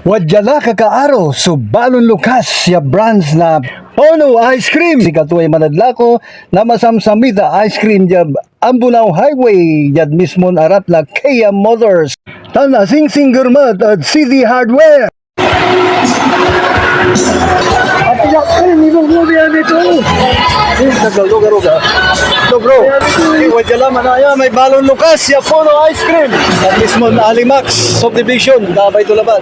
Wadyala kakaaro subalon lukas ya brands na Pono Ice Cream. Si katuay manadlako na masamsamita ice cream jab Ambunaw Highway yad mismon arap na Kia Motors. Tana Sing Gurmat at CD Hardware. Apiyak kayo, nibong mo yan ito. Naglugar-lugar. So bro, wadyala manaya may balon lukas ya Pono Ice Cream. At mismo na Alimax Subdivision, dabay tulaban.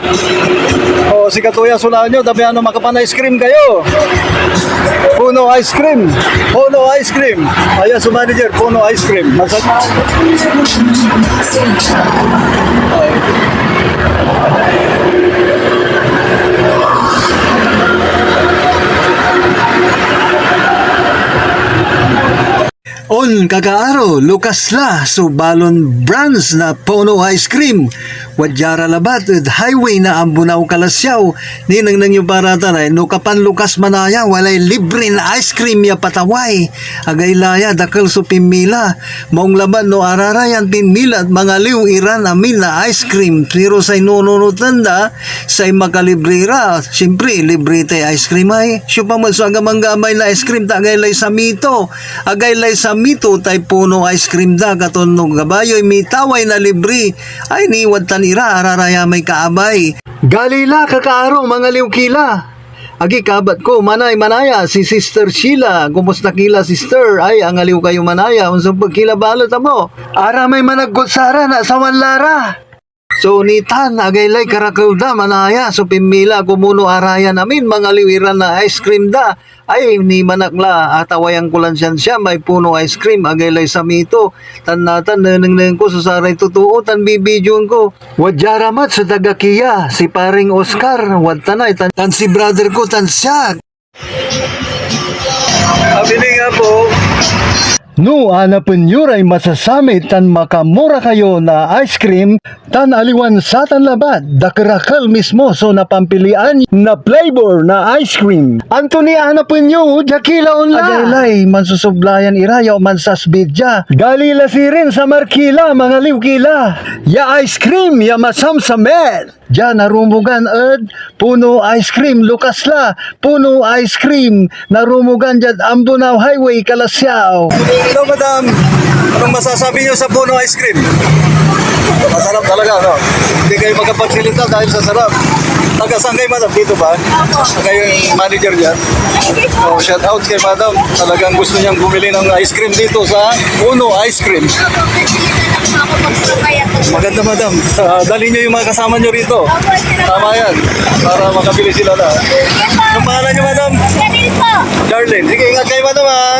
O si katuya sulaan nyo, tabi ano makapan ice cream kayo. Pono Ice Cream. Pono Ice Cream. Ayan sa manager, Pono Ice Cream. Masama. On kakaaro, lukas la subalon brands na Pono Ice Cream. Wadyara labat at highway na Ambunaw Kalasyaw. Ninang nang yung parata na no kapan lukas manaya walay libre na ice cream ya pataway. Agay laya dakal so pimila. Maong laban no ararayan pimila at mga liw iran amin na ice cream. Pero say nununutanda say makalibrera. Siyempre libre tay ice cream ay. Siya pa man so agamang-gamay na ice cream tagay lay sa mito. Agay lay sa mito tay Pono Ice Cream da katon no gabayoy mitaway na libre ay niwad tanira araraya may kaabay galila kakaaro mga liwkila agi kabat ko manaya si Sister Sheila kumusta kila sister ay ang aliw kayo manaya unsang pagkila balot mo ara may managgutsara na sa wanlara. So nitan agaylay karakalda manaya so pimila kumuno araya namin mga liwiran na ice cream da ay ni manakla atawayang kulan siya may Pono Ice Cream agaylay sa mito tanatan neneng ko sa saray totoo tan bibidyon ko wadyaramat sa tagakiya si paring Oscar wadtanay tan si brother ko tan siya abili nga po. No, hanapin nyo ay masasamit tan makamura kayo na ice cream tan aliwan sa tan labat dakarakal mismo so napampilian na flavor na ice cream. Anthony, hanapin nyo dakila onla. Adaylay, mansusublayan irayaw mansasbidya. Galila si rin sa markila mga liwkila. Ya ice cream, ya masamsamet. Diyan narumugan ed Pono Ice Cream Lukasla. Pono Ice Cream narumugan dyan Ambunaw Highway Kalasyaw. Hello madam, anong masasabi niyo sa Pono Ice Cream? Masarap talaga, no? Hindi kayo magkapagsilita dahil sa sarap. Taga-saan kayo madam? Dito ba? Kayo yung manager dyan? Oh, shout out kay madam. Talagang gusto niyang bumili ng ice cream dito sa Pono Ice Cream. Maganda madam. Dali niyo yung mga kasama niyo rito. Tama yan. Para makabili sila na. Anong pangalan niyo madam? Darlene. Sige, ingat kayo madam ha.